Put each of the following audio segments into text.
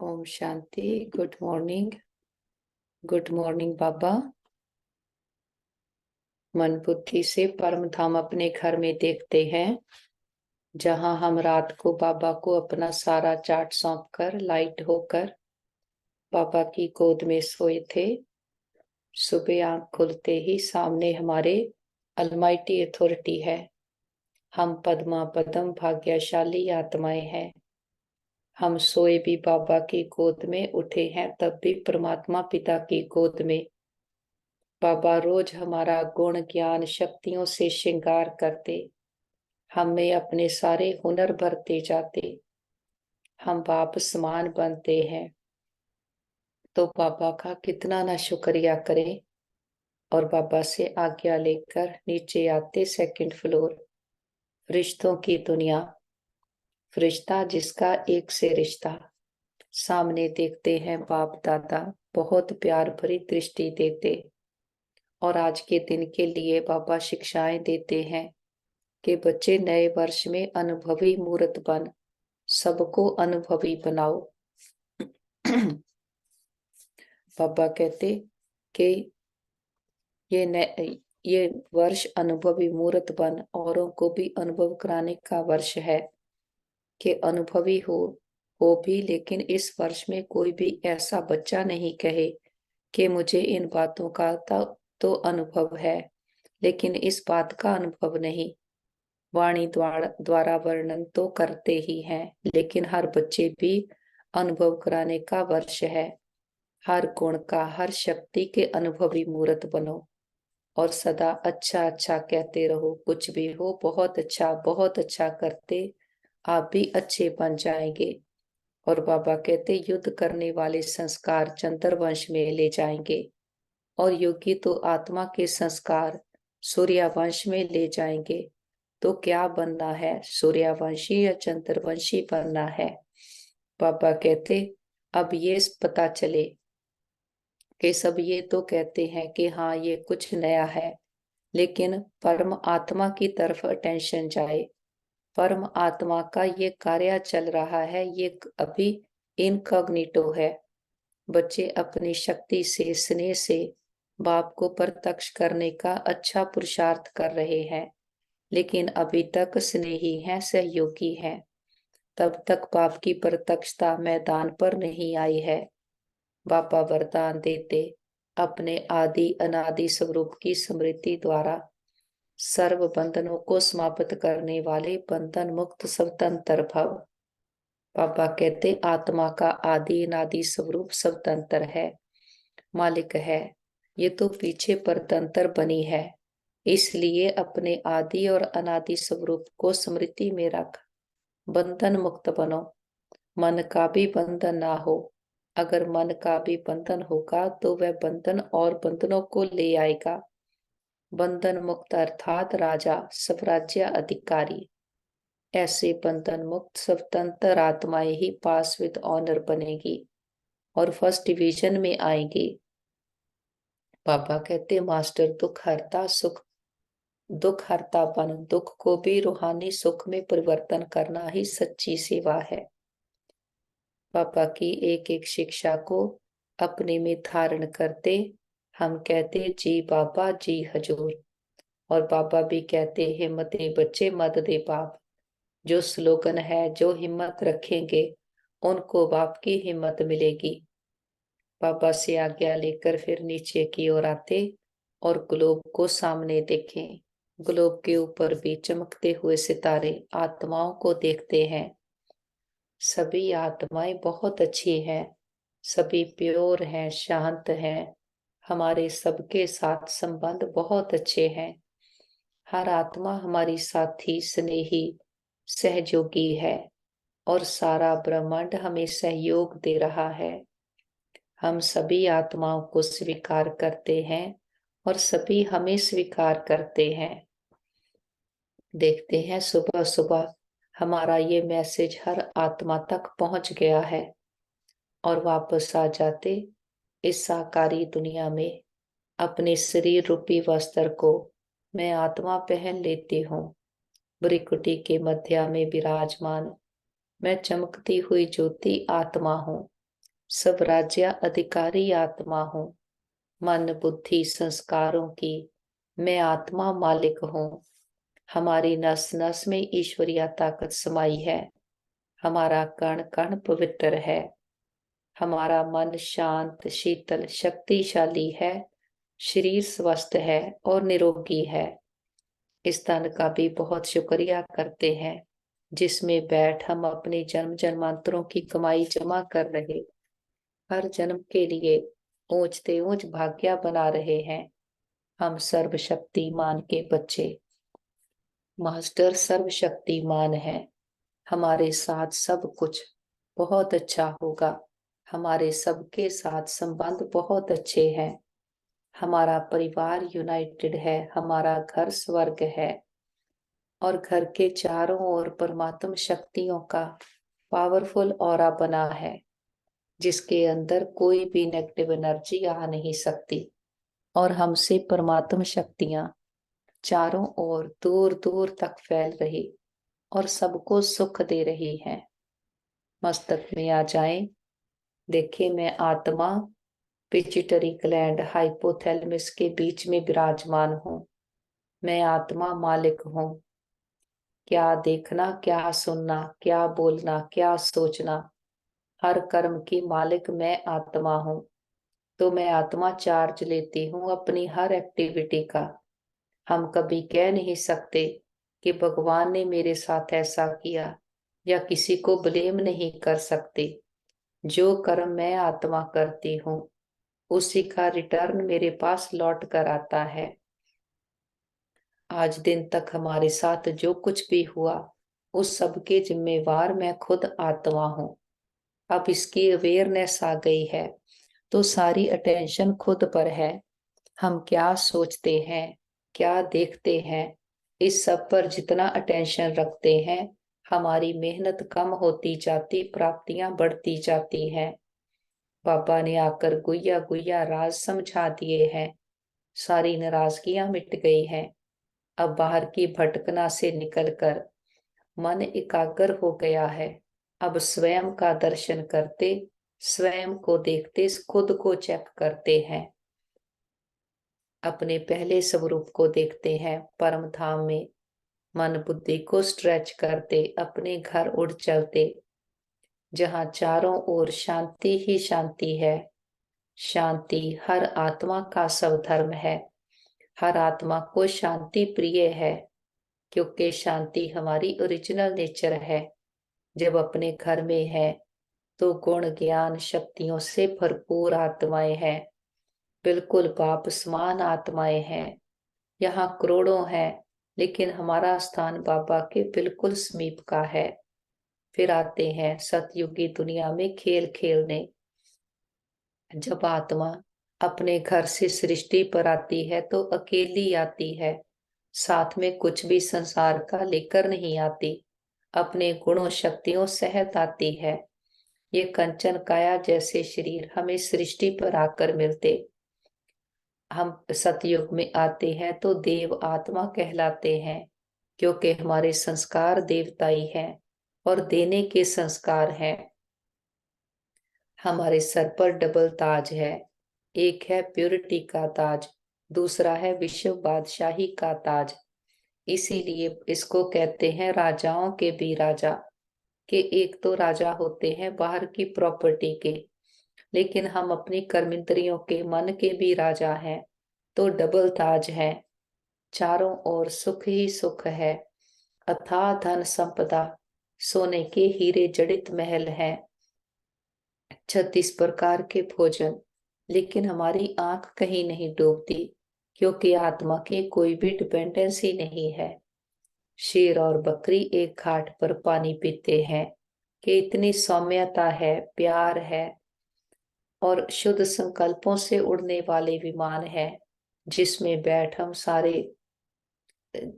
ओम शांति। Good morning. Good morning बाबा। मन बुद्धि से परम धाम अपने घर में देखते हैं, जहां हम रात को बाबा को अपना सारा चार्ट सौंप कर लाइट होकर बाबा की गोद में सोए थे। सुबह आंख खुलते ही सामने हमारे अलमाइटी अथॉरिटी है। हम पद्मा पदम भाग्यशाली आत्माएं हैं। हम सोए भी बाबा की गोद में, उठे हैं तब भी परमात्मा पिता की गोद में। बाबा रोज हमारा गुण ज्ञान शक्तियों से श्रृंगार करते, हमें अपने सारे हुनर भरते जाते। हम बाप समान बनते हैं, तो बाबा का कितना ना शुक्रिया करें। और बाबा से आज्ञा लेकर नीचे आते सेकंड फ्लोर, फरिश्तों की दुनिया। फरिश्ता जिसका एक से रिश्ता। सामने देखते हैं बाप दादा बहुत प्यार भरी दृष्टि देते। और आज के दिन के लिए बाबा शिक्षाएं देते हैं कि बच्चे नए वर्ष में अनुभवी मूर्त बन सबको अनुभवी बनाओ। बाबा कहते कि ये वर्ष अनुभवी मूर्त बन औरों को भी अनुभव कराने का वर्ष है कि अनुभवी हो भी। लेकिन इस वर्ष में कोई भी ऐसा बच्चा नहीं कहे कि मुझे इन बातों का तो अनुभव है, लेकिन इस बात का अनुभव नहीं। वाणी द्वारा वर्णन तो करते ही हैं, लेकिन हर बच्चे भी अनुभव कराने का वर्ष है। हर गुण का, हर शक्ति के अनुभवी मूर्त बनो और सदा अच्छा अच्छा कहते रहो। कुछ भी हो, बहुत अच्छा करते आप भी अच्छे बन जाएंगे। और बाबा कहते युद्ध करने वाले संस्कार चंद्रवंश में ले जाएंगे, और योगी तो आत्मा के संस्कार सूर्यवंश में ले जाएंगे। तो क्या बनना है, सूर्यवंशी या चंद्रवंशी बनना है? बाबा कहते अब ये पता चले कि सब ये तो कहते हैं कि हाँ ये कुछ नया है, लेकिन परम आत्मा की तरफ अटेंशन जाए। परम आत्मा का ये कार्य चल रहा है, ये अभी इनकॉग्निटो है। बच्चे अपनी शक्ति से, स्नेह से बाप को प्रत्यक्ष करने का अच्छा पुरुषार्थ कर रहे हैं, लेकिन अभी तक स्नेही हैं, सहयोगी हैं। तब तक बाप की प्रत्यक्षता मैदान पर नहीं आई है। बाबा वरदान देते अपने आदि अनादि स्वरूप की स्मृति द्वारा सर्व बंधनों को समाप्त करने वाले बंधन मुक्त स्वतंत्र भव। बाबा कहते आत्मा का आदि अनादि स्वरूप स्वतंत्र है, मालिक है। ये तो पीछे परतंत्र बनी है, इसलिए अपने आदि और अनादि स्वरूप को स्मृति में रख बंधन मुक्त बनो। मन का भी बंधन ना हो। अगर मन का भी बंधन होगा तो वह बंधन और बंधनों को ले आएगा। बंधन मुक्त अर्थात राजा, स्वराज्य अधिकारी। ऐसे बंधन मुक्त स्वतंत्र आत्माएं ही पास विद ऑनर बनेगी और फर्स्ट डिवीजन में आएंगी। बाबा कहते मास्टर दुख हरता बन। दुख को भी रूहानी सुख में परिवर्तन करना ही सच्ची सेवा है। बाबा की एक एक शिक्षा को अपने में धारण करते हम कहते जी बाबा जी हजूर। और बाबा भी कहते हिम्मत दे बच्चे मत दे बाप। जो स्लोगन है, जो हिम्मत रखेंगे उनको बाप की हिम्मत मिलेगी। बाबा से आज्ञा लेकर फिर नीचे की ओर आते और ग्लोब को सामने देखें। ग्लोब के ऊपर भी चमकते हुए सितारे आत्माओं को देखते हैं। सभी आत्माएं बहुत अच्छी हैं, सभी प्योर हैं, शांत हैं। हमारे सबके साथ संबंध बहुत अच्छे हैं। हर आत्मा हमारी साथी, स्नेही, सहयोगी है और सारा ब्रह्मांड हमें सहयोग दे रहा है। हम सभी आत्माओं को स्वीकार करते हैं और सभी हमें स्वीकार करते हैं। देखते हैं सुबह सुबह हमारा ये मैसेज हर आत्मा तक पहुंच गया है और वापस आ जाते इस साकारी दुनिया में अपने शरीर रूपी वस्त्र को मैं आत्मा पहन लेती हूँ। ब्रिकुटी के मध्य में विराजमान मैं चमकती हुई ज्योति आत्मा हूँ। सब राज्य अधिकारी आत्मा हूँ। मन बुद्धि संस्कारों की मैं आत्मा मालिक हूँ। हमारी नस नस में ईश्वरीय ताकत समाई है। हमारा कण कण पवित्र है। हमारा मन शांत शीतल शक्तिशाली है। शरीर स्वस्थ है और निरोगी है। इस तन का भी बहुत शुक्रिया करते हैं जिसमें बैठ हम अपने जन्म जन्मांतरों की कमाई जमा कर रहे, हर जन्म के लिए ऊंचते ऊंच भाग्य बना रहे हैं। हम सर्वशक्तिमान के बच्चे। मास्टर सर्वशक्तिमान है। हमारे साथ सब कुछ बहुत अच्छा होगा। हमारे सबके साथ संबंध बहुत अच्छे हैं। हमारा परिवार यूनाइटेड है। हमारा घर स्वर्ग है और घर के चारों ओर परमात्म शक्तियों का पावरफुल ऑरा बना है जिसके अंदर कोई भी नेगेटिव एनर्जी आ नहीं सकती और हमसे परमात्म शक्तियां चारों ओर दूर दूर तक फैल रही और सबको सुख दे रही हैं। मस्तक में आ जाएं। देखें मैं आत्मा पिट्यूटरी ग्लैंड हाइपोथैलेमस के बीच में विराजमान हूँ। मैं आत्मा मालिक हूँ। क्या देखना क्या सुनना क्या बोलना क्या सोचना, हर कर्म की मालिक मैं आत्मा हूँ। तो मैं आत्मा चार्ज लेती हूँ अपनी हर एक्टिविटी का। हम कभी कह नहीं सकते कि भगवान ने मेरे साथ ऐसा किया या किसी को ब्लेम नहीं कर सकते। जो कर्म मैं आत्मा करती हूँ उसी का रिटर्न मेरे पास लौट कर आता है। आज दिन तक हमारे साथ जो कुछ भी हुआ उस सब के जिम्मेवार मैं खुद आत्मा हूँ। अब इसकी अवेयरनेस आ गई है तो सारी अटेंशन खुद पर है। हम क्या सोचते हैं क्या देखते हैं इस सब पर जितना अटेंशन रखते हैं हमारी मेहनत कम होती जाती, प्राप्तियां बढ़ती जाती हैं। बाबा ने आकर गुइया गुइया राज समझा दिए हैं। सारी नाराजगियां मिट गई हैं। अब बाहर की भटकना से निकलकर मन एकाग्र हो गया है। अब स्वयं का दर्शन करते, स्वयं को देखते, खुद को चेक करते हैं। अपने पहले स्वरूप को देखते हैं परम धाम में। मन बुद्धि को स्ट्रेच करते अपने घर उड़ चलते जहां चारों ओर शांति ही शांति है। शांति हर आत्मा का स्वधर्म है। हर आत्मा को शांति प्रिय है क्योंकि शांति हमारी ओरिजिनल नेचर है। जब अपने घर में है तो गुण ज्ञान शक्तियों से भरपूर आत्माएं हैं। बिल्कुल बाप समान आत्माएं हैं। यहाँ करोड़ों हैं लेकिन हमारा स्थान बाबा के बिल्कुल समीप का है। फिर आते हैं सतयुगी दुनिया में खेल खेलने। जब आत्मा अपने घर से सृष्टि पर आती है तो अकेली आती है। साथ में कुछ भी संसार का लेकर नहीं आती। अपने गुणों शक्तियों सहित आती है। ये कंचन काया जैसे शरीर हमें सृष्टि पर आकर मिलते। हम सतयुग में आते हैं तो देव आत्मा कहलाते हैं क्योंकि हमारे संस्कार देवताई हैं और देने के संस्कार हैं। हमारे सर पर डबल ताज है। एक है प्योरिटी का ताज, दूसरा है विश्व बादशाही का ताज। इसीलिए इसको कहते हैं राजाओं के भी राजा। कि एक तो राजा होते हैं बाहर की प्रॉपर्टी के, लेकिन हम अपनी कर्मेंद्रियों के मन के भी राजा हैं। तो डबल ताज है। चारों ओर सुख ही सुख है। अथाह धन संपदा, सोने के हीरे जड़ित महल हैं। 36 प्रकार के भोजन, लेकिन हमारी आंख कहीं नहीं डूबती क्योंकि आत्मा की कोई भी डिपेंडेंसी नहीं है। शेर और बकरी एक घाट पर पानी पीते हैं कि इतनी सौम्यता है, प्यार है और शुद्ध संकल्पों से उड़ने वाले विमान है जिसमें बैठ हम सारे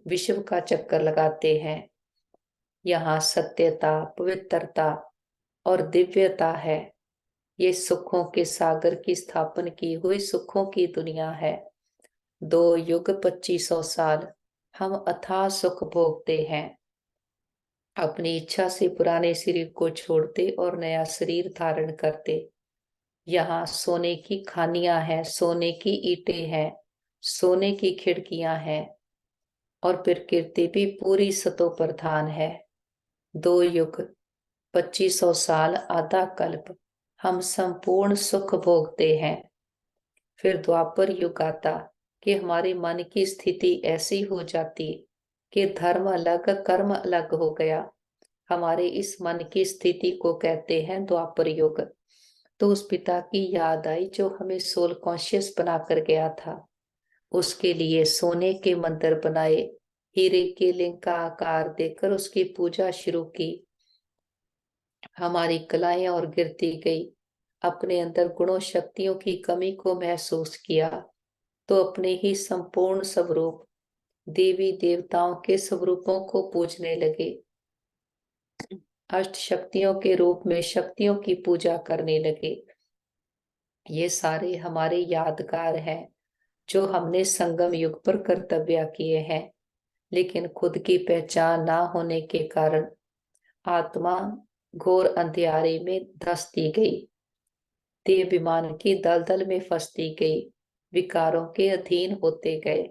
विश्व का चक्कर लगाते हैं। यहाँ सत्यता पवित्रता और दिव्यता है। ये सुखों के सागर की स्थापन की हुई सुखों की दुनिया है। 2 युग 2500 साल हम अथाह सुख भोगते हैं। अपनी इच्छा से पुराने शरीर को छोड़ते और नया शरीर धारण करते। यहाँ सोने की खानियां हैं, सोने की ईंटें हैं, सोने की खिड़कियां हैं, और प्रकृति भी पूरी सतो प्रधान है। 2 युग, 2500 साल, आधा कल्प, हम संपूर्ण सुख भोगते हैं। फिर द्वापर युग आता कि हमारे मन की स्थिति ऐसी हो जाती कि धर्म अलग कर्म अलग हो गया। हमारे इस मन की स्थिति को कहते हैं द्वापर युग। तो उस पिता की याद आई जो हमें सोल कॉन्शियस बना कर गया था। उसके लिए सोने के मंदिर बनाए, हीरे के लिंग का आकार देकर उसकी पूजा शुरू की। हमारी कलाएं और गिरती गई। अपने अंदर गुणों शक्तियों की कमी को महसूस किया तो अपने ही संपूर्ण स्वरूप देवी देवताओं के स्वरूपों को पूजने लगे। अष्ट शक्तियों के रूप में शक्तियों की पूजा करने लगे। ये सारे हमारे यादगार हैं जो हमने संगम युग पर कर्तव्य किए हैं। लेकिन खुद की पहचान ना होने के कारण आत्मा घोर अंधियारे में धंस दी गई। देह विमान की दलदल में फंसती गई, विकारों के अधीन होते गए,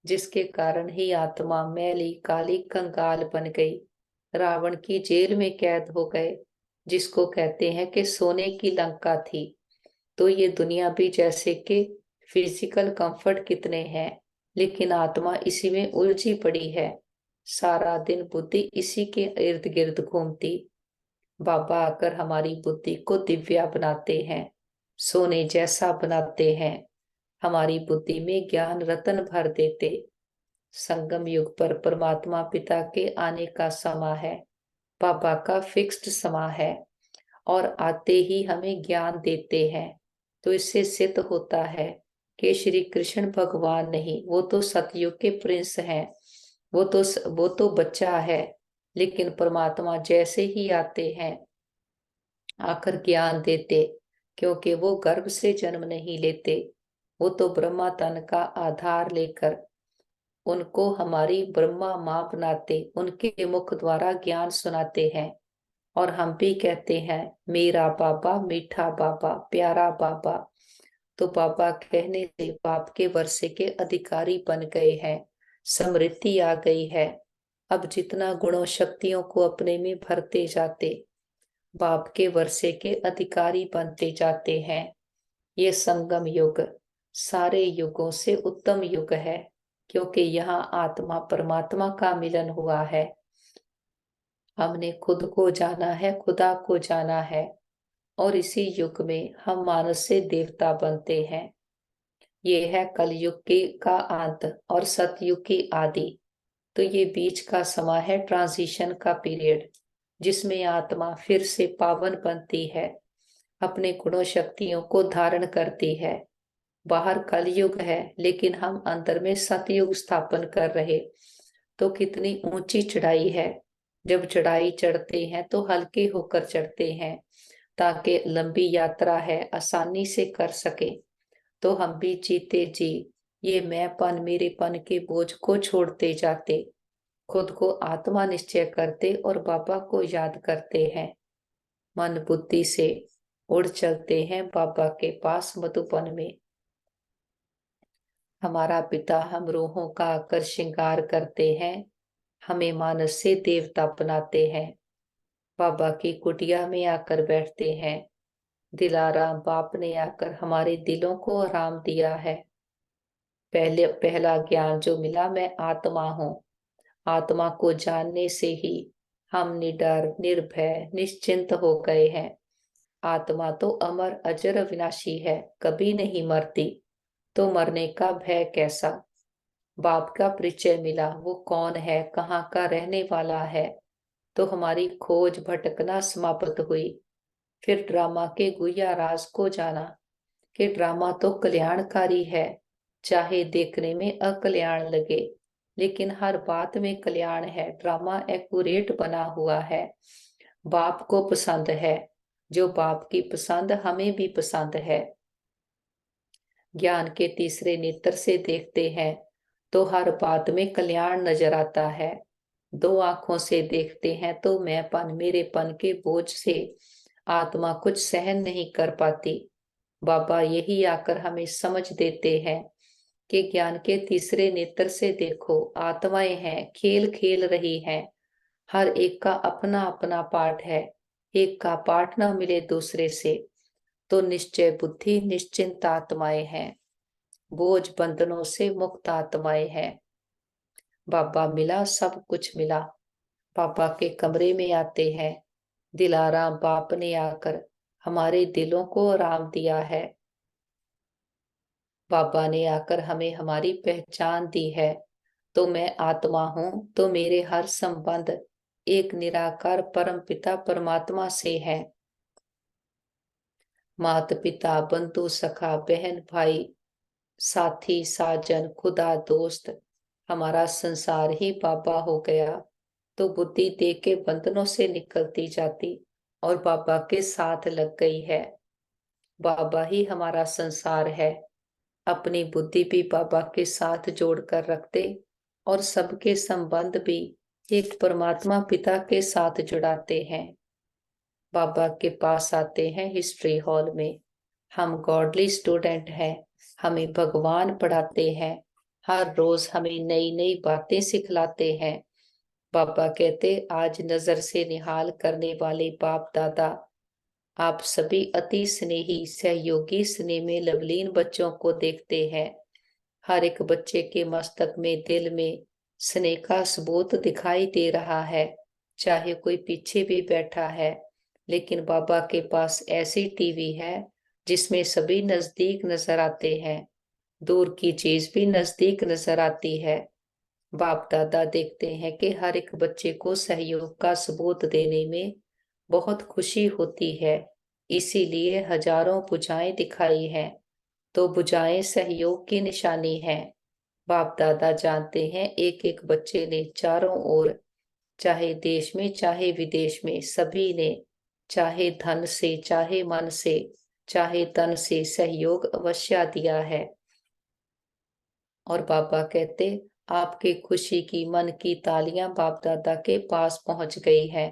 जिसके कारण ही आत्मा मैली काली कंगाल बन गई, रावण की जेल में कैद हो गए, जिसको कहते हैं कि सोने की लंका थी। तो ये दुनिया भी जैसे कि फिजिकल कंफर्ट कितने हैं, लेकिन आत्मा इसी में उलझी पड़ी है। सारा दिन बुद्धि इसी के इर्द गिर्द घूमती। बाबा आकर हमारी बुद्धि को दिव्या बनाते हैं, सोने जैसा बनाते हैं, हमारी बुद्धि में ज्ञान रतन भर देते। संगम युग पर परमात्मा पिता के आने का समय है, बाबा का फिक्स्ड समय है, और आते ही हमें ज्ञान देते हैं। तो इससे सिद्ध होता है कि श्री कृष्ण भगवान नहीं, वो तो सतयुग के प्रिंस हैं। वो तो बच्चा है, लेकिन परमात्मा जैसे ही आते हैं आकर ज्ञान देते, क्योंकि वो गर्भ से जन्म नहीं लेते। वो तो ब्रह्मा तन का आधार लेकर उनको हमारी ब्रह्मा माँ बनाते, उनके मुख द्वारा ज्ञान सुनाते हैं। और हम भी कहते हैं मेरा बाबा, मीठा बाबा, प्यारा बाबा। तो बाबा कहने से बाप के वर्षे के अधिकारी बन गए हैं, समृद्धि आ गई है। अब जितना गुणों शक्तियों को अपने में भरते जाते, बाप के वर्षे के अधिकारी बनते जाते हैं। ये संगम युग सारे युगों से उत्तम युग है, क्योंकि यहाँ आत्मा परमात्मा का मिलन हुआ है। हमने खुद को जाना है, खुदा को जाना है, और इसी युग में हम मानस से देवता बनते हैं। ये है कलयुग के का अंत और सतयुग की आदि। तो ये बीच का समय है, ट्रांजिशन का पीरियड, जिसमें आत्मा फिर से पावन बनती है, अपने गुणों शक्तियों को धारण करती है। बाहर कलयुग है, लेकिन हम अंदर में सतयुग स्थापन कर रहे। तो कितनी ऊंची चढ़ाई है। जब चढ़ाई चढ़ते हैं तो हल्के होकर चढ़ते हैं, ताकि लंबी यात्रा है आसानी से कर सके। तो हम भी जीते जी ये मैंपन मेरेपन के बोझ को छोड़ते जाते, खुद को आत्मा निश्चय करते और बाबा को याद करते हैं। मन बुद्धि से उड़ चलते हैं बाबा के पास मधुबन में। हमारा पिता हम रूहों का आकर श्रृंगार करते हैं, हमें मानस से देवता बनाते हैं, बाबा की कुटिया में आकर बैठते हैं। दिलाराम बाप ने आकर हमारे दिलों को आराम दिया है। पहला ज्ञान जो मिला, मैं आत्मा हूँ। आत्मा को जानने से ही हम निडर निर्भय निश्चिंत हो गए हैं। आत्मा तो अमर अजर विनाशी है, कभी नहीं मरती, तो मरने का भय कैसा। बाप का परिचय मिला, वो कौन है, कहाँ का रहने वाला है, तो हमारी खोज भटकना समाप्त हुई। फिर ड्रामा के गुह्य राज को जाना कि ड्रामा तो कल्याणकारी है, चाहे देखने में अकल्याण लगे, लेकिन हर बात में कल्याण है। ड्रामा एक्यूरेट बना हुआ है, बाप को पसंद है, जो बाप की पसंद हमें भी पसंद है। ज्ञान के तीसरे नेत्र से देखते हैं तो हर बात में कल्याण नजर आता है। दो आंखों से देखते हैं तो मैंपन मेरेपन के बोझ से आत्मा कुछ सहन नहीं कर पाती, बाबा यही आकर हमें समझ देते हैं कि ज्ञान के तीसरे नेत्र से देखो, आत्माएं हैं, खेल खेल रही हैं। हर एक का अपना अपना पाठ है। एक का पाठ न मिले दूसरे से तो निश्चय बुद्धि निश्चिंत आत्माएं हैं, बोझ बंधनों से मुक्त आत्माएं हैं। बाबा मिला, सब कुछ मिला। पापा के कमरे में आते हैं। दिलाराम बाप ने आकर हमारे दिलों को आराम दिया है। बाबा ने आकर हमें हमारी पहचान दी है। तो मैं आत्मा हूं, तो मेरे हर संबंध एक निराकार परम पिता परमात्मा से है। माता पिता, बंधु, सखा, बहन, भाई, साथी, साजन, खुदा, दोस्त, हमारा संसार ही बाबा हो गया। तो बुद्धि दे के बंधनों से निकलती जाती और बाबा के साथ लग गई है। बाबा ही हमारा संसार है। अपनी बुद्धि भी बाबा के साथ जोड़कर रखते और सबके संबंध भी एक परमात्मा पिता के साथ जुड़ाते हैं। बाबा के पास आते हैं हिस्ट्री हॉल में। हम गॉडली स्टूडेंट हैं। हमें भगवान पढ़ाते हैं। हर रोज हमें नई नई बातें सिखलाते हैं। बाबा कहते, आज नजर से निहाल करने वाले बाप दादा, आप सभी अति स्नेही सहयोगी स्नेह में लवलीन बच्चों को देखते हैं। हर एक बच्चे के मस्तक में, दिल में स्नेह का सबूत दिखाई दे रहा है, चाहे कोई पीछे भी बैठा है। लेकिन बाबा के पास ऐसी टीवी है जिसमें सभी नजदीक नजर आते हैं, दूर की चीज भी नजदीक नजर आती है। बाप दादा देखते हैं कि हर एक बच्चे को सहयोग का सबूत देने में बहुत खुशी होती है, इसीलिए हजारों भुजाएं दिखाई हैं। तो भुजाएं सहयोग की निशानी है। बाप दादा जानते हैं एक एक बच्चे ने चारों ओर, चाहे देश में चाहे विदेश में, सभी ने चाहे धन से चाहे मन से चाहे तन से सहयोग अवश्य दिया है। और बाबा कहते, आपके खुशी की मन की तालियां बाप दादा के पास पहुंच गई है।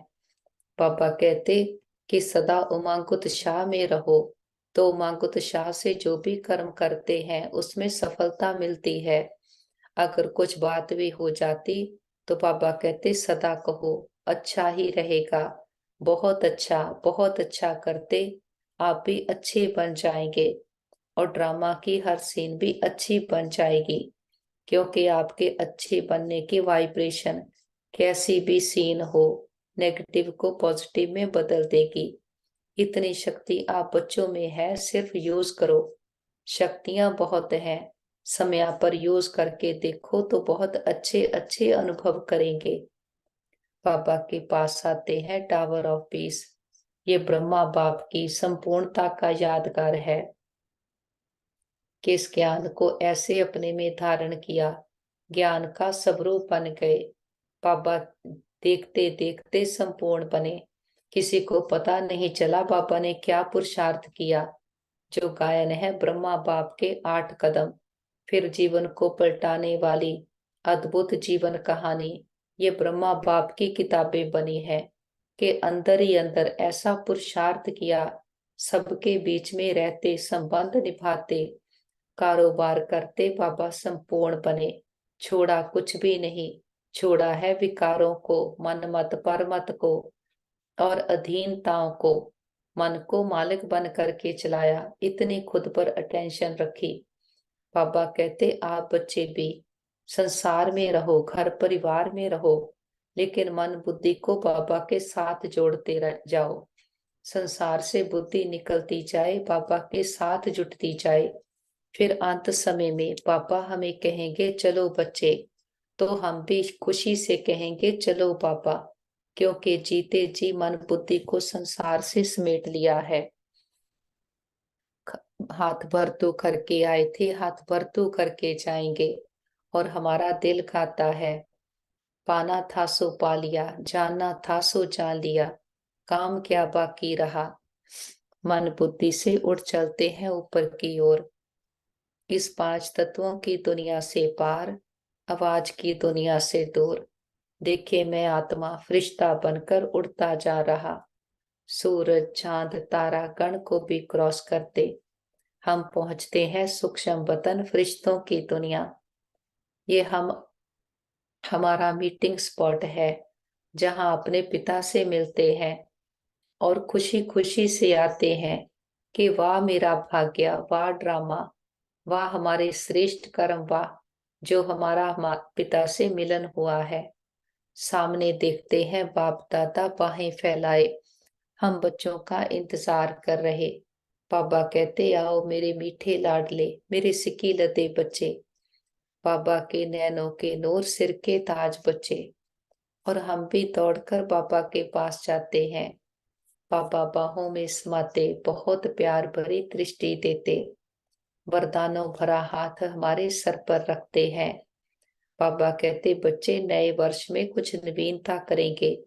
पापा कहते कि सदा उमंग उत्साह में रहो। तो उमंग उत्साह से जो भी कर्म करते हैं उसमें सफलता मिलती है। अगर कुछ बात भी हो जाती तो पापा कहते, सदा कहो अच्छा ही रहेगा, बहुत अच्छा करते, आप भी अच्छे बन जाएंगे और ड्रामा की हर सीन भी अच्छी बन जाएगी, क्योंकि आपके अच्छे बनने की वाइब्रेशन कैसी भी सीन हो, नेगेटिव को पॉजिटिव में बदल देगी। इतनी शक्ति आप बच्चों में है, सिर्फ यूज करो। शक्तियां बहुत हैं, समय पर यूज करके देखो तो बहुत अच्छे अच्छे अनुभव करेंगे। बाबा के पास आते हैं टावर ऑफ पीस। ये ब्रह्मा बाप की संपूर्णता का यादगार है कि इस ज्ञान को ऐसे अपने में धारण किया, ज्ञान का स्वरूप बन गए। बाबा देखते देखते संपूर्ण बने। किसी को पता नहीं चला बाबा ने क्या पुरुषार्थ किया। जो गायन है ब्रह्मा बाप के 8 कदम, फिर जीवन को पलटाने वाली अद्भुत जीवन कहानी, ये ब्रह्मा बाप की किताबें बनी है कि अंदर ही अंदर ऐसा पुरुषार्थ किया, सबके बीच में रहते, संबंध निभाते, कारोबार करते बाबा संपूर्ण बने। छोड़ा कुछ भी नहीं, छोड़ा है विकारों को, मन मत पर मत को और अधीनताओं को। मन को मालिक बन करके चलाया, इतनी खुद पर अटेंशन रखी। बाबा कहते, आप बच्चे भी संसार में रहो, घर परिवार में रहो, लेकिन मन बुद्धि को बाबा के साथ जोड़ते जाओ। संसार से बुद्धि निकलती जाए, बाबा के साथ जुटती जाए। फिर अंत समय में पापा हमें कहेंगे चलो बच्चे, तो हम भी खुशी से कहेंगे चलो पापा, क्योंकि जीते जी मन बुद्धि को संसार से समेट लिया है। हाथ भर तो करके आए थे, हाथ भर तो करके जाएंगे। और हमारा दिल खाता है, पाना था सो पा लिया, जानना था सो जान लिया, काम क्या बाकी रहा। मन बुद्धि से उठ चलते हैं ऊपर की ओर, इस 5 तत्वों की दुनिया से पार, आवाज की दुनिया से दूर। देखे मैं आत्मा फरिश्ता बनकर उड़ता जा रहा, सूरज चांद तारा गण को भी क्रॉस करते, हम पहुंचते हैं सूक्ष्म वतन फरिश्तों की दुनिया। ये हमारा मीटिंग स्पॉट है, जहां अपने पिता से मिलते हैं और खुशी खुशी से आते हैं कि वाह मेरा भाग्य, वाह ड्रामा, वाह हमारे श्रेष्ठ कर्म, वाह जो हमारा पिता से मिलन हुआ है। सामने देखते हैं बाप दादा बाहें फैलाए, हम बच्चों का इंतजार कर रहे। बाबा कहते आओ मेरे मीठे लाडले, मेरे सिकी लदे बच्चे, बाबा के नैनों के नूर, सिर के ताज बच्चे। और हम भी दौड़कर बाबा के पास जाते हैं। बाबा बाहों में समाते, बहुत प्यार भरी दृष्टि देते, वरदानों भरा हाथ हमारे सर पर रखते हैं। बाबा कहते बच्चे नए वर्ष में कुछ नवीनता करेंगे,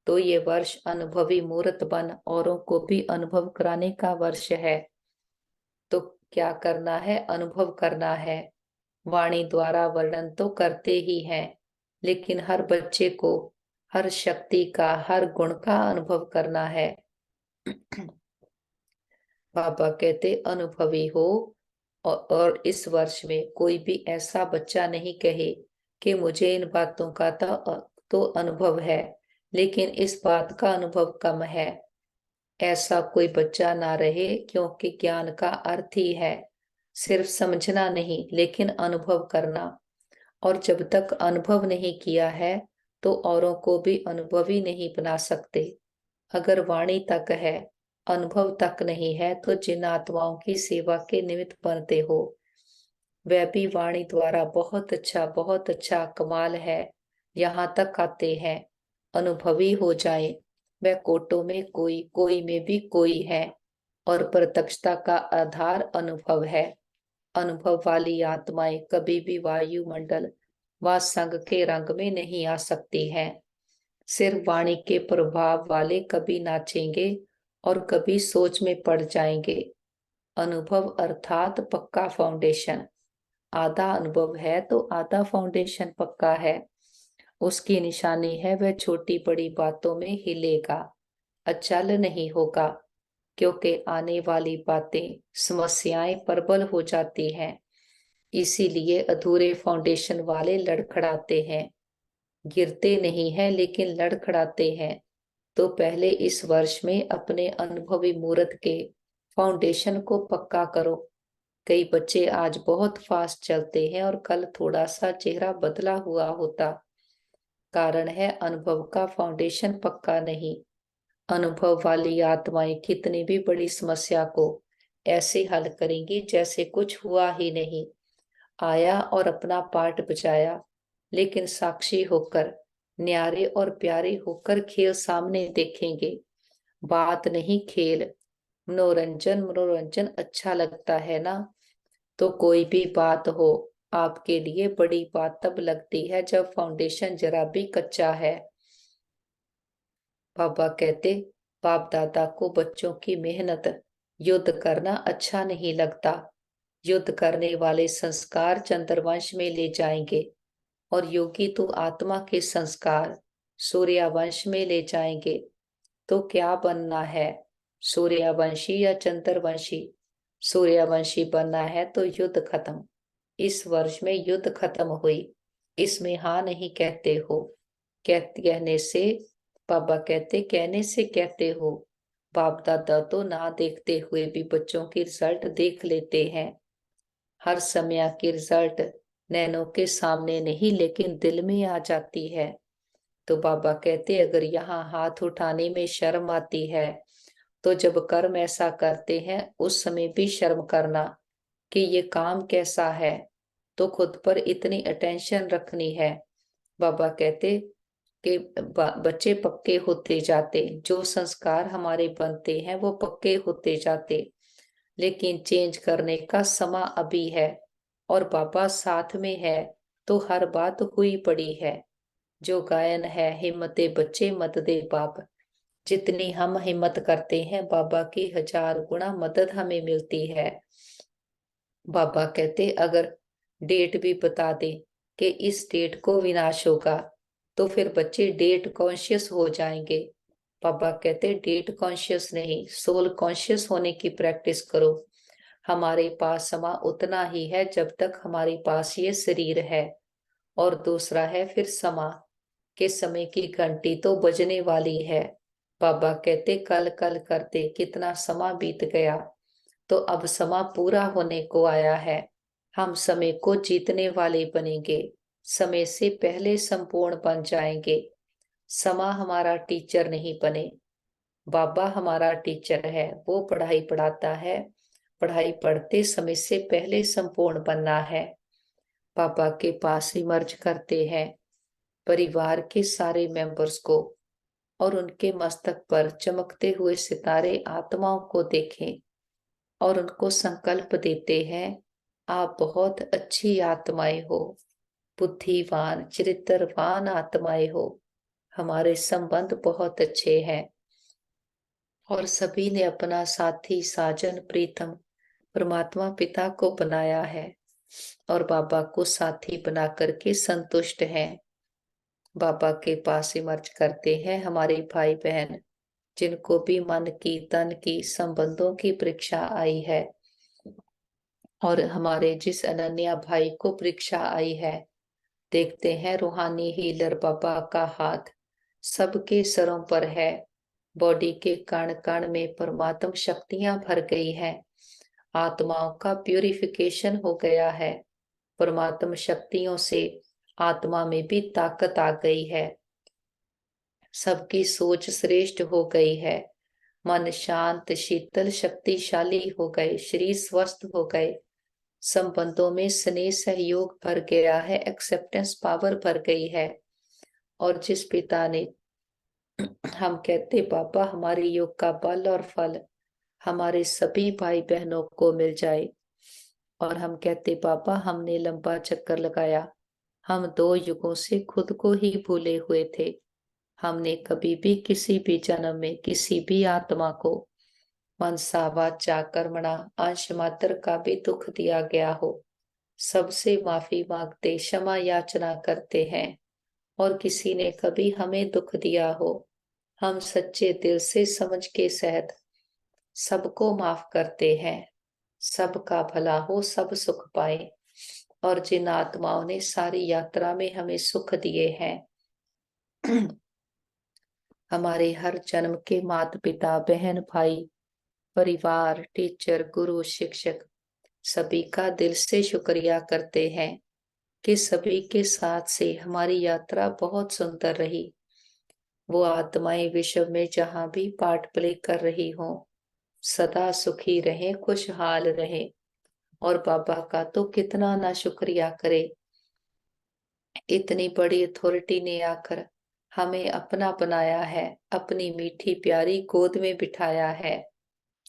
तो ये वर्ष अनुभवी मूर्त बन औरों को भी अनुभव कराने का वर्ष है। तो क्या करना है? अनुभव करना है। वाणी द्वारा वर्णन तो करते ही हैं, लेकिन हर बच्चे को हर शक्ति का, हर गुण का अनुभव करना है। बाबा कहते अनुभवी हो, और इस वर्ष में कोई भी ऐसा बच्चा नहीं कहे कि मुझे इन बातों का तो अनुभव है, लेकिन इस बात का अनुभव कम है। ऐसा कोई बच्चा ना रहे, क्योंकि ज्ञान का अर्थ ही है सिर्फ समझना नहीं, लेकिन अनुभव करना। और जब तक अनुभव नहीं किया है, तो औरों को भी अनुभवी नहीं बना सकते। अगर वाणी तक है, अनुभव तक नहीं है, तो जिन आत्माओं की सेवा के निमित्त बनते हो, वह भी वाणी द्वारा बहुत अच्छा, कमाल है, यहाँ तक आते हैं। अनुभवी हो जाए, वह कोटों में कोई, कोई में भी कोई है, और प्रत्यक्षता का आधार अनुभव है। अनुभव वाली आत्माएं कभी भी वायुमंडल व संग के रंग में नहीं आ सकती हैं। सिर्फ वाणी के प्रभाव वाले कभी नाचेंगे और कभी सोच में पड़ जाएंगे। अनुभव अर्थात पक्का फाउंडेशन। आधा अनुभव है तो आधा फाउंडेशन पक्का है। उसकी निशानी है वह छोटी बड़ी बातों में हिलेगा, अचल नहीं होगा, क्योंकि आने वाली बातें, समस्याएं प्रबल हो जाती हैं। इसीलिए अधूरे फाउंडेशन वाले लड़खड़ाते हैं, गिरते नहीं हैं लेकिन लड़खड़ाते हैं। तो पहले इस वर्ष में अपने अनुभवी मूर्त के फाउंडेशन को पक्का करो। कई बच्चे आज बहुत फास्ट चलते हैं और कल थोड़ा सा चेहरा बदला हुआ होता। कारण है अनुभव का फाउंडेशन पक्का नहीं। अनुभव वाली आत्माएं कितनी भी बड़ी समस्या को ऐसे हल करेंगी जैसे कुछ हुआ ही नहीं। आया और अपना पार्ट बचाया, लेकिन साक्षी होकर, न्यारे और प्यारे होकर खेल सामने देखेंगे। बात नहीं खेल। मनोरंजन मनोरंजन अच्छा लगता है ना? तो कोई भी बात हो, आपके लिए बड़ी बात तब लगती है जब फाउंडेशन जरा भी कच्चा है। बाबा कहते बाप दादा को बच्चों की मेहनत, युद्ध करना अच्छा नहीं लगता। युद्ध करने वाले संस्कार चंद्रवंश में ले जाएंगे, और योगी तो आत्मा के संस्कार सूर्यवंश में ले जाएंगे। तो क्या बनना है, सूर्यवंशी या चंद्रवंशी? सूर्यवंशी बनना है तो युद्ध खत्म। इस वर्ष में युद्ध खत्म हुई, इसमें हाँ नहीं कहते हो। कहने से, बाबा कहते कहने से कहते हो। बाप दादा तो ना देखते हुए भी बच्चों की रिजल्ट देख लेते हैं। हर समय की रिजल्ट नैनों के सामने नहीं, लेकिन दिल में आ जाती है। तो बाबा कहते अगर यहाँ हाथ उठाने में शर्म आती है, तो जब कर्म ऐसा करते हैं उस समय भी शर्म करना कि ये काम कैसा है, तो खुद पर इतनी अटेंशन रखनी है। बाबा कहते कि बच्चे पक्के होते जाते, जो संस्कार हमारे बनते हैं वो पक्के होते जाते, लेकिन चेंज करने का समा अभी है। और बाबा साथ में है, तो हर बात हुई पड़ी है। जो गायन है, हिम्मते बच्चे मत दे बाप। जितनी हम हिम्मत करते हैं, बाबा की 1000 गुना मदद हमें मिलती है। बाबा कहते अगर डेट भी बता दे कि इस डेट को विनाश होगा, तो फिर बच्चे डेट कॉन्शियस हो जाएंगे। पापा कहते डेट कॉन्शियस नहीं, सोल कॉन्शियस होने की प्रैक्टिस करो। हमारे पास समय उतना ही है जब तक हमारे पास ये शरीर है। और दूसरा है फिर समय, के समय की घंटी तो बजने वाली है। बाबा कहते कल कल करते कितना समय बीत गया, तो अब समय पूरा होने को आया है। हम समय को जीतने वाले बनेंगे, समय से पहले संपूर्ण बन जाएंगे। समय हमारा टीचर नहीं बने, बाबा हमारा टीचर है। वो पढ़ाई पढ़ाता है, पढ़ाई पढ़ते समय से पहले संपूर्ण बनना है। पापा के पास ही मर्ज करते हैं परिवार के सारे मेंबर्स को, और उनके मस्तक पर चमकते हुए सितारे आत्माओं को देखें और उनको संकल्प देते हैं, आप बहुत अच्छी आत्माएं हो, बुद्धिवान चरित्रवान आत्माएं हो, हमारे संबंध बहुत अच्छे हैं। और सभी ने अपना साथी साजन प्रीतम परमात्मा पिता को बनाया है और बाबा को साथी बना करके संतुष्ट हैं। बाबा के पास इमर्ज करते हैं हमारे भाई बहन, जिनको भी मन की तन की संबंधों की परीक्षा आई है, और हमारे जिस अनन्या भाई को परीक्षा आई है, देखते हैं रूहानी हीलर बाबा का हाथ सबके सरों पर है। बॉडी के कण कण में परमात्म शक्तियां भर गई हैं, आत्माओं का प्यूरिफिकेशन हो गया है। परमात्म शक्तियों से आत्मा में भी ताकत आ गई है, सबकी सोच श्रेष्ठ हो गई है, मन शांत शीतल शक्तिशाली हो गए, शरीर स्वस्थ हो गए, संबंधों में स्नेह सहयोग भर गया है, एक्सेप्टेंस पावर भर गई है। और जिस पिता ने, हम कहते बाबा हमारे योग का बल और फल हमारे सभी भाई बहनों को मिल जाए। और हम कहते बाबा हमने लंबा चक्कर लगाया, हम 2 युगों से खुद को ही भूले हुए थे, हमने कभी भी किसी भी जन्म में किसी भी आत्मा को मनसा वाचा कर्मणा अंश मात्र का भी दुख दिया गया हो, सबसे माफी मांगते क्षमा याचना करते हैं। और किसी ने कभी हमें दुख दिया हो, हम सच्चे दिल से समझ के सहित सबको माफ करते हैं। सबका भला हो, सब सुख पाए। और जिन आत्माओं ने सारी यात्रा में हमें सुख दिए हैं, हमारे हर जन्म के माता पिता बहन भाई परिवार टीचर गुरु शिक्षक, सभी का दिल से शुक्रिया करते हैं कि सभी के साथ से हमारी यात्रा बहुत सुंदर रही। वो आत्माएं विश्व में जहां भी पार्ट प्ले कर रही हों, सदा सुखी रहें, खुशहाल रहें। और बाबा का तो कितना ना शुक्रिया करे, इतनी बड़ी अथॉरिटी ने आकर हमें अपना बनाया है, अपनी मीठी प्यारी गोद में बिठाया है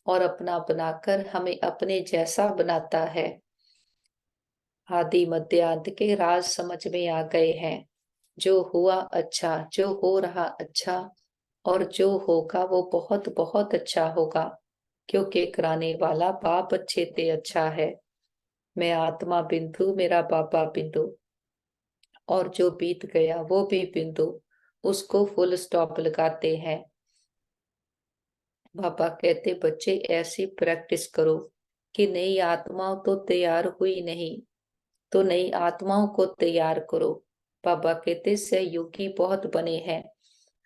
और अपना बनाकर हमें अपने जैसा बनाता है। आदि मध्य अंत के राज समझ में आ गए हैं। जो हुआ अच्छा, जो हो रहा अच्छा, और जो होगा वो बहुत बहुत अच्छा होगा, क्योंकि कराने वाला बाप अच्छे ते अच्छा है। मैं आत्मा बिंदु, मेरा बाबा बिंदु, और जो बीत गया वो भी बिंदु, उसको फुल स्टॉप लगाते हैं। बाबा कहते बच्चे ऐसी प्रैक्टिस करो कि नई आत्माओं तो तैयार हुई नहीं, तो नई आत्माओं को तैयार करो। बाबा कहते सहयोगी बहुत बने हैं,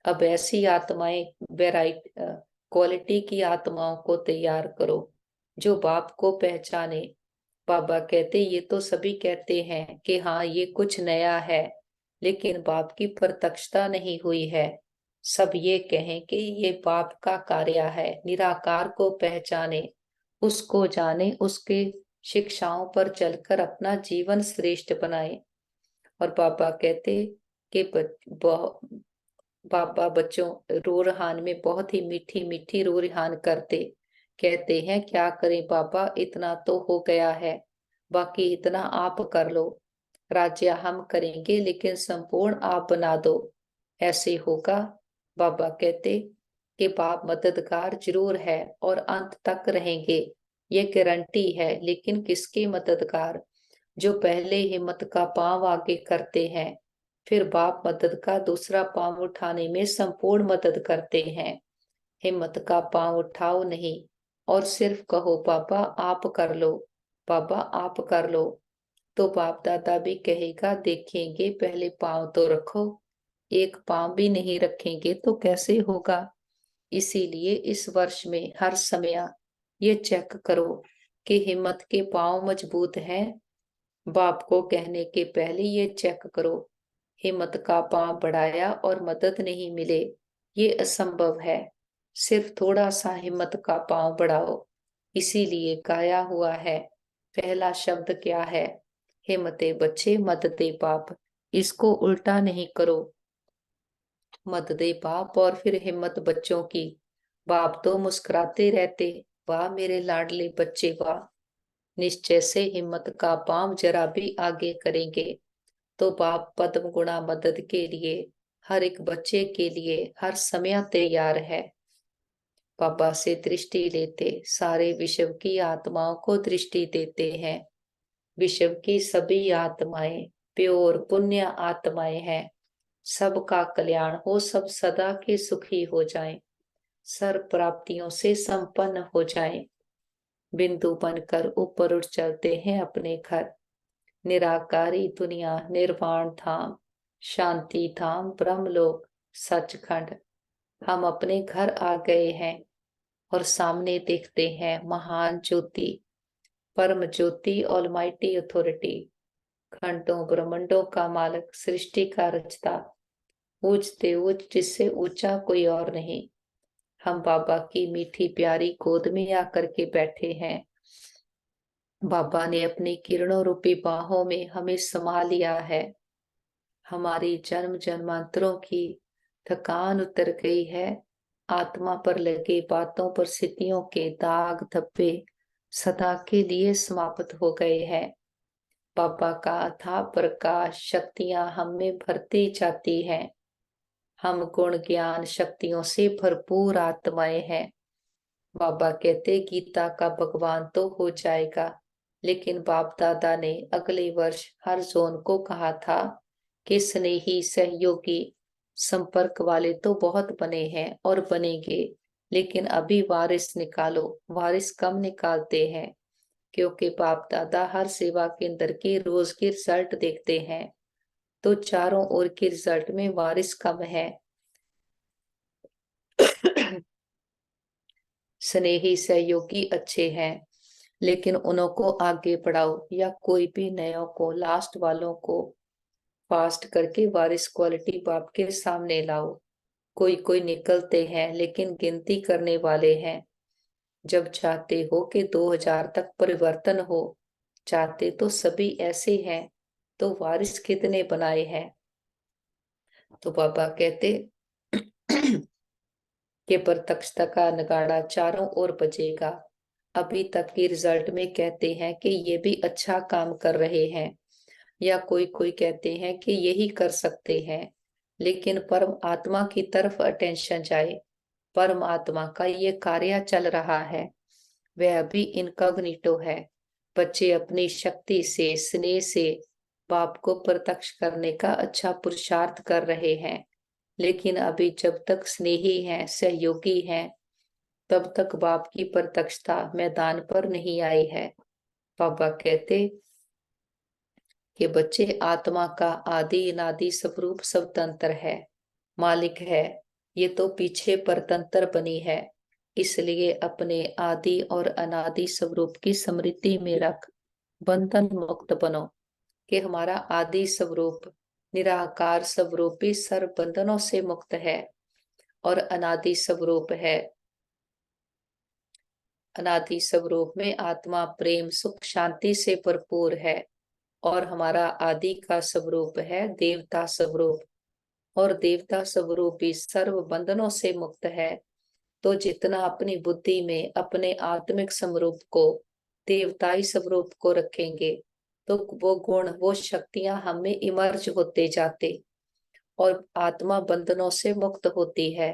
अब ऐसी आत्माएं वेराइट क्वालिटी की आत्माओं को तैयार करो जो बाप को पहचाने। बाबा कहते ये तो सभी कहते हैं कि हाँ ये कुछ नया है, लेकिन बाप की प्रत्यक्षता नहीं हुई है। सब ये कहें कि ये बाप का कार्य है, निराकार को पहचाने, उसको जाने, उसके शिक्षाओं पर चलकर अपना जीवन श्रेष्ठ बनाए। और बाबा कहते कि बाबा बच्चों रूरहान में बहुत ही मीठी मीठी रूरहान करते, कहते हैं क्या करें बाबा, इतना तो हो गया है, बाकी इतना आप कर लो, राज्य हम करेंगे लेकिन संपूर्ण आप बना दो, ऐसे होगा। बाबा कहते कि बाप मददगार जरूर है और अंत तक रहेंगे, ये गारंटी है, लेकिन किसके मददगार? जो पहले हिम्मत का पांव आगे करते हैं, फिर बाप मदद का दूसरा पांव उठाने में संपूर्ण मदद करते हैं। हिम्मत का पांव उठाओ नहीं और सिर्फ कहो पापा आप कर लो, पापा आप कर लो, तो बाप दादा भी कहेगा देखेंगे पहले पाँव तो रखो, एक पाँव भी नहीं रखेंगे तो कैसे होगा। इसीलिए इस वर्ष में हर समय ये चेक करो कि हिम्मत के पाँव मजबूत हैं। बाप को कहने के पहले ये चेक करो, हिम्मत का पांव बढ़ाया और मदद नहीं मिले, ये असंभव है। सिर्फ थोड़ा सा हिम्मत का पांव बढ़ाओ। इसीलिए गाया हुआ है, पहला शब्द क्या है? हिम्मते बच्चे मत दे बाप। इसको उल्टा नहीं करो, मत दे बाप और फिर हिम्मत बच्चों की। बाप तो मुस्कुराते रहते, वाह मेरे लाडले बच्चे वाह। निश्चय से हिम्मत का पांव जरा भी आगे करेंगे तो बाप पद्म गुणा मदद के लिए, हर एक बच्चे के लिए हर समय तैयार है। बाबा से दृष्टि लेते सारे विश्व की आत्माओं को दृष्टि देते हैं। विश्व की सभी आत्माएं प्योर पुण्य आत्माएं हैं। सबका कल्याण हो, सब सदा के सुखी हो जाएं, सर्व प्राप्तियों से संपन्न हो जाएं। बिंदु बनकर ऊपर उठ चलते हैं अपने घर। निराकारी दुनिया, निर्वाण धाम, शांति धाम, ब्रह्मलोक, सचखंड। हम अपने घर आ गए हैं और सामने देखते हैं महान ज्योति, परम ज्योति, ऑलमाइटी अथॉरिटी, खंडों ब्रह्मांडों का मालिक, सृष्टि का रचता, ऊंचते ऊंच जिससे ऊंचा कोई और नहीं। हम बाबा की मीठी प्यारी गोद में आकर के बैठे हैं। बाबा ने अपनी किरणों रूपी बाहों में हमें समा लिया है। हमारी जन्म जन्मांतरों की थकान उतर गई है। आत्मा पर लगे बातों पर स्थितियों के दाग धब्बे सदा के लिए समाप्त हो गए हैं। बाबा का अथाह प्रकाश शक्तियां हम में भरती जाती हैं। हम गुण ज्ञान शक्तियों से भरपूर आत्माएं हैं। बाबा कहते गीता का भगवान तो हो जाएगा, लेकिन बाप दादा ने अगले वर्ष हर जोन को कहा था कि स्नेही सहयोगी संपर्क वाले तो बहुत बने हैं और बनेंगे, लेकिन अभी वारिस निकालो। वारिस कम निकालते हैं क्योंकि बाप दादा हर सेवा केंद्र के रोज के रिजल्ट देखते हैं, तो चारों ओर के रिजल्ट में वारिस कम है। स्नेही सहयोगी अच्छे हैं, लेकिन उन्हों को आगे बढ़ाओ या कोई भी नयों को, लास्ट वालों को फास्ट करके वारिस क्वालिटी बाप के सामने लाओ। कोई कोई निकलते हैं लेकिन गिनती करने वाले हैं। जब चाहते हो कि 2000 तक परिवर्तन हो, चाहते तो सभी ऐसे हैं, तो वारिस कितने बनाए हैं? तो बाबा कहते कि प्रत्यक्षता का नगाड़ा चारों ओर बजेगा। अभी तक की रिजल्ट में कहते हैं कि ये भी अच्छा काम कर रहे हैं, या कोई कोई कहते हैं कि यही कर सकते हैं, लेकिन परम आत्मा की तरफ अटेंशन जाए। परम आत्मा का ये कार्य चल रहा है, वह अभी इनकॉग्निटो है। बच्चे अपनी शक्ति से, स्नेह से बाप को प्रत्यक्ष करने का अच्छा पुरुषार्थ कर रहे हैं, लेकिन अभी जब तक स्नेही हैं, सहयोगी हैं, तब तक बाप की प्रत्यक्षता मैदान पर नहीं आई है। बाबा कहते कि बच्चे आत्मा का आदि अनादि स्वरूप स्वतंत्र है, मालिक है। ये तो पीछे परतंत्र बनी है, इसलिए अपने आदि और अनादि स्वरूप की स्मृति में रख बंधन मुक्त बनो कि हमारा आदि स्वरूप निराकार स्वरूप भी सर्व बंधनों से मुक्त है और अनादि स्वरूप है। अनादि स्वरूप में आत्मा प्रेम सुख शांति से भरपूर है, और हमारा आदि का स्वरूप है देवता स्वरूप, और देवता स्वरूप भी सर्व बंधनों से मुक्त है। तो जितना अपनी बुद्धि में अपने आत्मिक स्वरूप को, देवताई स्वरूप को रखेंगे, तो वो गुण वो शक्तियां हमें इमर्ज होते जाते और आत्मा बंधनों से मुक्त होती है।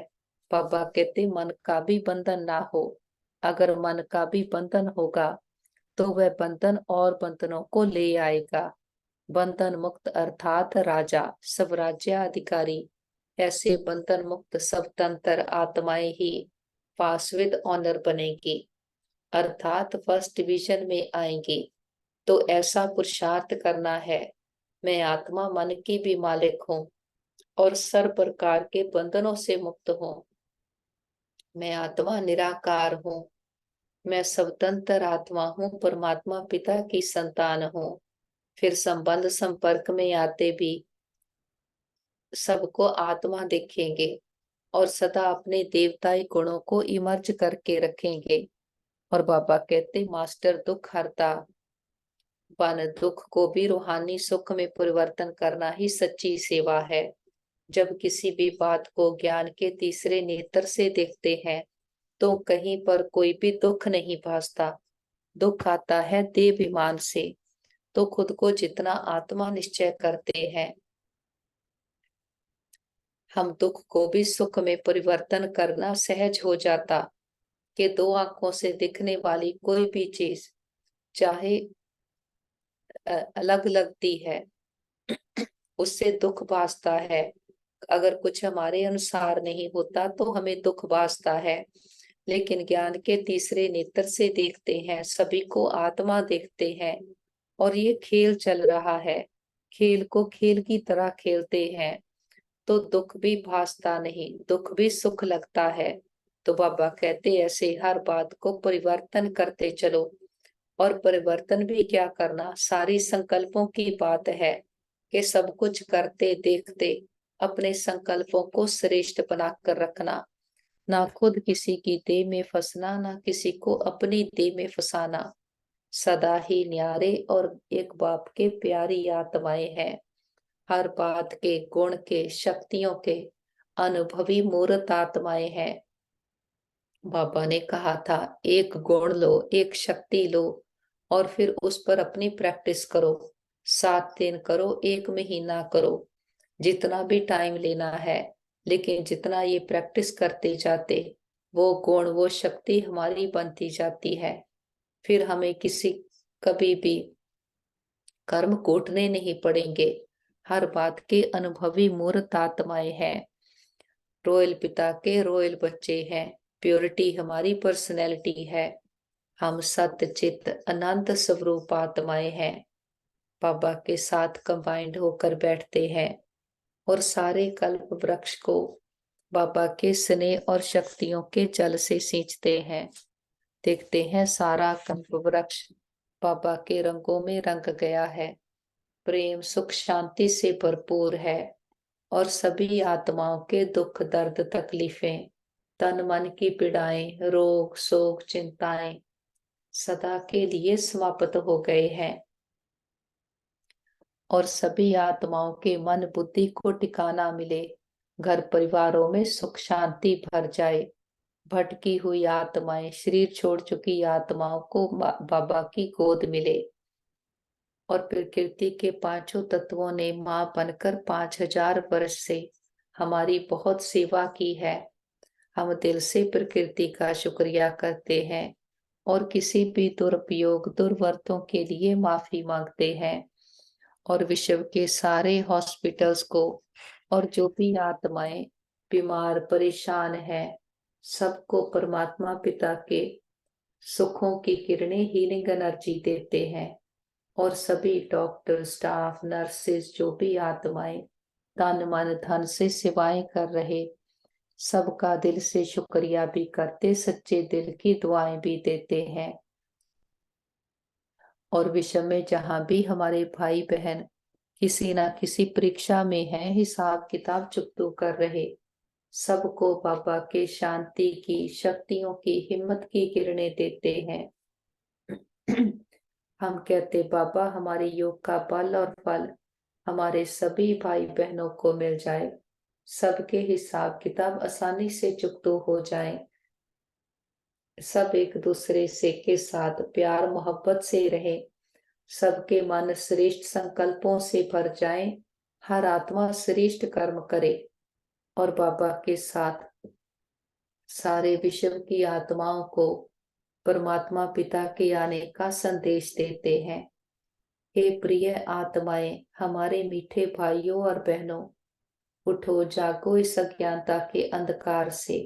बाबा कहते मन का भी बंधन ना हो। अगर मन का भी बंधन होगा तो वह बंधन और बंधनों को ले आएगा। बंधन मुक्त अर्थात राजा, स्वराज्याधिकारी। ऐसे बंधन मुक्त स्वतंत्र आत्माएं ही पासविद ऑनर बनेगी। अर्थात फर्स्ट डिवीजन में आएंगी। तो ऐसा पुरुषार्थ करना है, मैं आत्मा मन की भी मालिक हूँ और सर्व प्रकार के बंधनों से मुक्त हूँ। मैं आत्मा निराकार हूँ, मैं स्वतंत्र आत्मा हूँ, परमात्मा पिता की संतान हूँ। फिर संबंध संपर्क में आते भी सबको आत्मा देखेंगे और सदा अपने देवताई गुणों को इमर्ज करके रखेंगे। और बाबा कहते, मास्टर दुख हरता बन, दुख को भी रूहानी सुख में परिवर्तन करना ही सच्ची सेवा है। जब किसी भी बात को ज्ञान के तीसरे नेत्र से देखते हैं तो कहीं पर कोई भी दुख नहीं भासता। दुख आता है देहाभिमान से। तो खुद को जितना आत्मा निश्चय करते हैं, हम दुख को भी सुख में परिवर्तन करना सहज हो जाता। कि दो आंखों से दिखने वाली कोई भी चीज चाहे अलग लगती है, उससे दुख भासता है। अगर कुछ हमारे अनुसार नहीं होता तो हमें दुख भासता है। लेकिन ज्ञान के तीसरे नेत्र से देखते हैं, सभी को आत्मा देखते हैं और ये खेल चल रहा है। खेल को खेल की तरह खेलते हैं तो दुख भी भासता नहीं, दुख भी सुख लगता है। तो बाबा कहते, ऐसे हर बात को परिवर्तन करते चलो। और परिवर्तन भी क्या करना, सारी संकल्पों की बात है कि सब कुछ करते देखते अपने संकल्पों को श्रेष्ठ बनाकर रखना। ना खुद किसी की देह में फंसना, ना किसी को अपनी देह में फंसाना। सदा ही न्यारे और एक बाप के प्यारी आत्माएं हैं। हर बात के गुण के शक्तियों के अनुभवी मूर्त आत्माएं हैं। बाबा ने कहा था, एक गुण लो, एक शक्ति लो और फिर उस पर अपनी प्रैक्टिस करो। 7 दिन करो, 1 महीना करो, जितना भी टाइम लेना है। लेकिन जितना ये प्रैक्टिस करते जाते, वो गुण वो शक्ति हमारी बनती जाती है। फिर हमें किसी कभी भी कर्म कोटने नहीं पड़ेंगे। हर बात के अनुभवी मूर्त आत्माएं हैं। रॉयल पिता के रॉयल बच्चे हैं। प्योरिटी हमारी पर्सनैलिटी है। हम सत्य चित्त अनंत स्वरूप आत्माएं हैं। बाबा के साथ कंबाइंड होकर बैठते हैं और सारे कल्प वृक्ष को बाबा के स्नेह और शक्तियों के जल से सींचते हैं। देखते हैं सारा कल्प वृक्ष बाबा के रंगों में रंग गया है, प्रेम सुख शांति से भरपूर है और सभी आत्माओं के दुख दर्द तकलीफें, तन मन की पीड़ाएं, रोग शोक चिंताएं सदा के लिए समाप्त हो गए हैं। और सभी आत्माओं के मन बुद्धि को ठिकाना मिले, घर परिवारों में सुख शांति भर जाए। भटकी हुई आत्माएं, शरीर छोड़ चुकी आत्माओं को बाबा की गोद मिले। और प्रकृति के पांचों तत्वों ने मां बनकर 5000 वर्ष से हमारी बहुत सेवा की है। हम दिल से प्रकृति का शुक्रिया करते हैं और किसी भी दुरुपयोग दुर्वर्तों के लिए माफी मांगते हैं। और विश्व के सारे हॉस्पिटल्स को और जो भी आत्माएं बीमार परेशान हैं, सबको परमात्मा पिता के सुखों की किरणें हीलिंग एनर्जी देते हैं। और सभी डॉक्टर स्टाफ नर्सेस जो भी आत्माएं तन मन धन से सेवाएं कर रहे, सबका दिल से शुक्रिया भी करते, सच्चे दिल की दुआएं भी देते हैं। और विश्व में जहां भी हमारे भाई बहन किसी ना किसी परीक्षा में है, हिसाब किताब चुकतो कर रहे, सबको बाबा के शांति की शक्तियों की हिम्मत की किरणें देते हैं। हम कहते, बाबा हमारे योग का बल और फल हमारे सभी भाई बहनों को मिल जाए, सबके हिसाब किताब आसानी से चुकतो हो जाएं, सब एक दूसरे से के साथ प्यार मोहब्बत से रहे, सबके मन श्रेष्ठ संकल्पों से भर जाएं, हर आत्मा श्रेष्ठ कर्म करे। और बाबा के साथ सारे विश्व की आत्माओं को परमात्मा पिता के आने का संदेश देते हैं। हे प्रिय आत्माएं, हमारे मीठे भाइयों और बहनों, उठो जागो इस अज्ञानता के अंधकार से।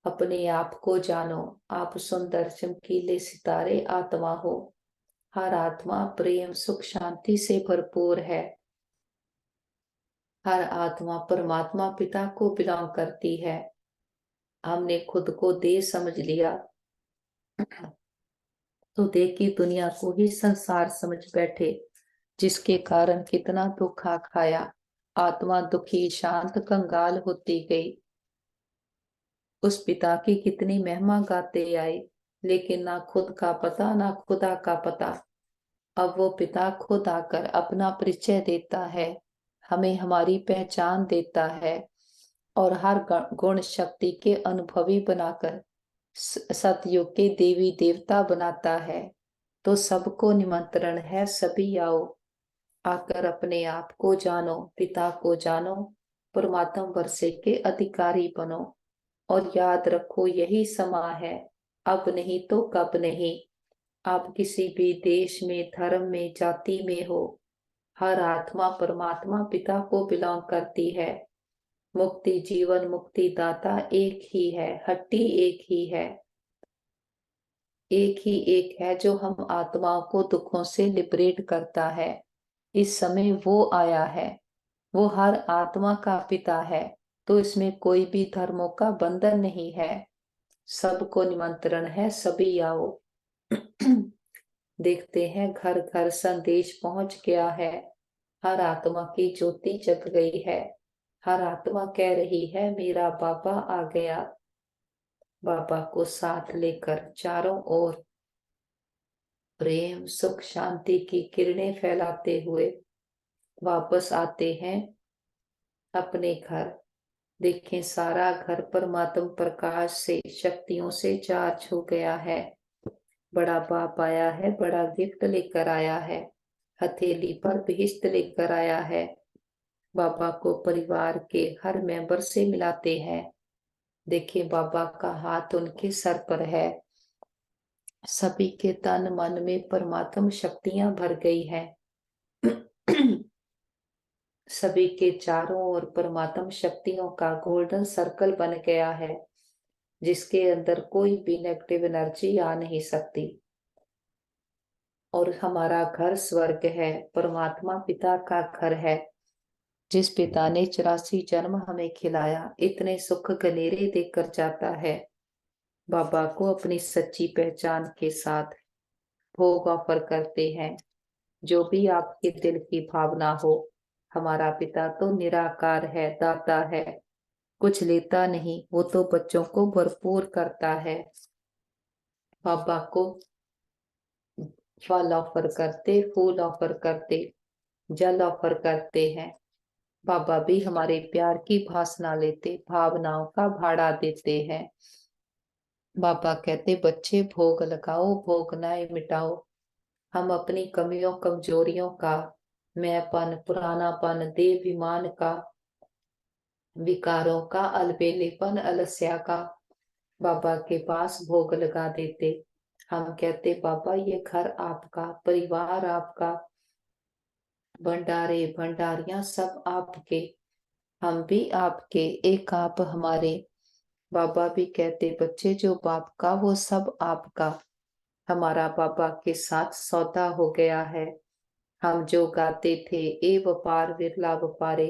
अपने आप को जानो, आप सुंदर चमकीले सितारे आत्मा हो। हर आत्मा प्रेम सुख शांति से भरपूर है। हर आत्मा परमात्मा पिता को बिलोंग करती है। हमने खुद को देह समझ लिया तो देह की दुनिया को ही संसार समझ बैठे, जिसके कारण कितना दुख खाया। आत्मा दुखी शांत कंगाल होती गई। उस पिता की कितनी महिमा गाते आए, लेकिन ना खुद का पता ना खुदा का पता। अब वो पिता खुद आकर अपना परिचय देता है, हमें हमारी पहचान देता है और हर गुण शक्ति के अनुभवी बनाकर सतयुग के देवी देवता बनाता है। तो सबको निमंत्रण है, सभी आओ, आकर अपने आप को जानो, पिता को जानो, परमात्म वर्षे के अधिकारी बनो। और याद रखो यही समा है, अब नहीं तो कब नहीं। आप किसी भी देश में धर्म में जाति में हो, हर आत्मा परमात्मा पिता को बिलोंग करती है। मुक्ति जीवन मुक्ति दाता एक ही है, हट्टी एक ही है। एक ही एक है जो हम आत्माओं को दुखों से लिबरेट करता है। इस समय वो आया है, वो हर आत्मा का पिता है। तो इसमें कोई भी धर्मों का बंधन नहीं है। सबको निमंत्रण है, सभी आओ। देखते हैं घर घर संदेश पहुंच गया है। हर आत्मा की ज्योति जग गई है। हर आत्मा कह रही है मेरा बाबा आ गया। बाबा को साथ लेकर चारों ओर प्रेम सुख शांति की किरणें फैलाते हुए वापस आते हैं अपने घर। देखें सारा घर परमात्म प्रकाश से शक्तियों से चार्ज हो गया है। बड़ा बाप आया है, बड़ा गिफ्ट लेकर आया है, हथेली पर बहिश्त लेकर आया है। बाबा को परिवार के हर मेंबर से मिलाते हैं। देखिए बाबा का हाथ उनके सर पर है। सभी के तन मन में परमात्म शक्तियां भर गई है। सभी के चारों ओर परमात्म शक्तियों का गोल्डन सर्कल बन गया है, जिसके अंदर कोई भी नेगेटिव एनर्जी आ नहीं सकती। और हमारा घर स्वर्ग है, परमात्मा पिता का घर है। जिस पिता ने 84 जन्म हमें खिलाया, इतने सुख गनेरे देकर जाता है। बाबा को अपनी सच्ची पहचान के साथ भोग ऑफर करते हैं। जो भी आपके दिल की भावना हो, हमारा पिता तो निराकार है, दाता है, कुछ लेता नहीं, वो तो बच्चों को भरपूर करता है। बाबा को फल ऑफर करते, फूल ऑफर करते, जल ऑफर करते हैं। बाबा भी हमारे प्यार की भाषा लेते, भावनाओं का भाड़ा देते हैं। बाबा कहते बच्चे भोग लगाओ, भोगनाएं मिटाओ। हम अपनी कमियों कमजोरियों का, मैंपन पुरानापन देहाभिमान का, विकारों का, अलबेलेपन अलस्या का बाबा के पास भोग लगा देते। हम कहते बाबा ये घर आपका, परिवार आपका, भंडारे भंडारियां सब आपके, हम भी आपके, एक आप हमारे। बाबा भी कहते बच्चे जो बाप का वो सब आपका। हमारा बाबा के साथ सौदा हो गया है। हम जो गाते थे ए व्यापार विरला व्यापारे,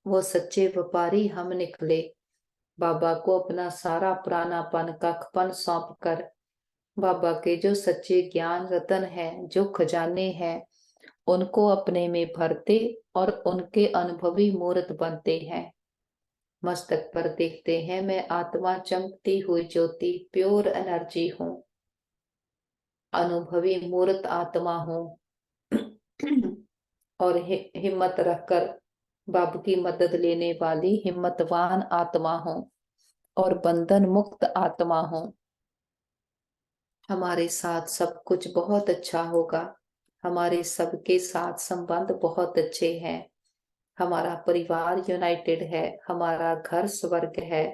वो सच्चे व्यापारी हम निकले। बाबा को अपना सारा पुरानापन कखपन सौंप कर बाबा के जो सच्चे ज्ञान रतन है, जो खजाने हैं, उनको अपने में भरते और उनके अनुभवी मूर्त बनते हैं। मस्तक पर देखते हैं मैं आत्मा चमकती हुई ज्योति, प्योर एनर्जी हूँ, अनुभवी मूर्त आत्मा हूँ। और हिम्मत रखकर बाबू की मदद लेने वाली हिम्मतवान आत्मा हूँ और बंधन मुक्त आत्मा हूँ। हमारे साथ सब कुछ बहुत अच्छा होगा। हमारे सबके साथ संबंध बहुत अच्छे हैं। हमारा परिवार यूनाइटेड है, हमारा घर स्वर्ग है।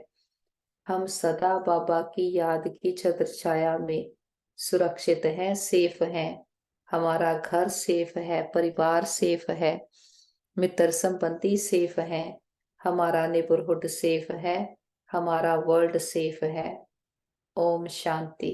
हम सदा बाबा की याद की छत्र छाया में सुरक्षित हैं, सेफ हैं। हमारा घर सेफ है, परिवार सेफ है, मित्र संबंधी सेफ हैं, हमारा नेबरहुड सेफ है, हमारा वर्ल्ड सेफ है। ओम शांति।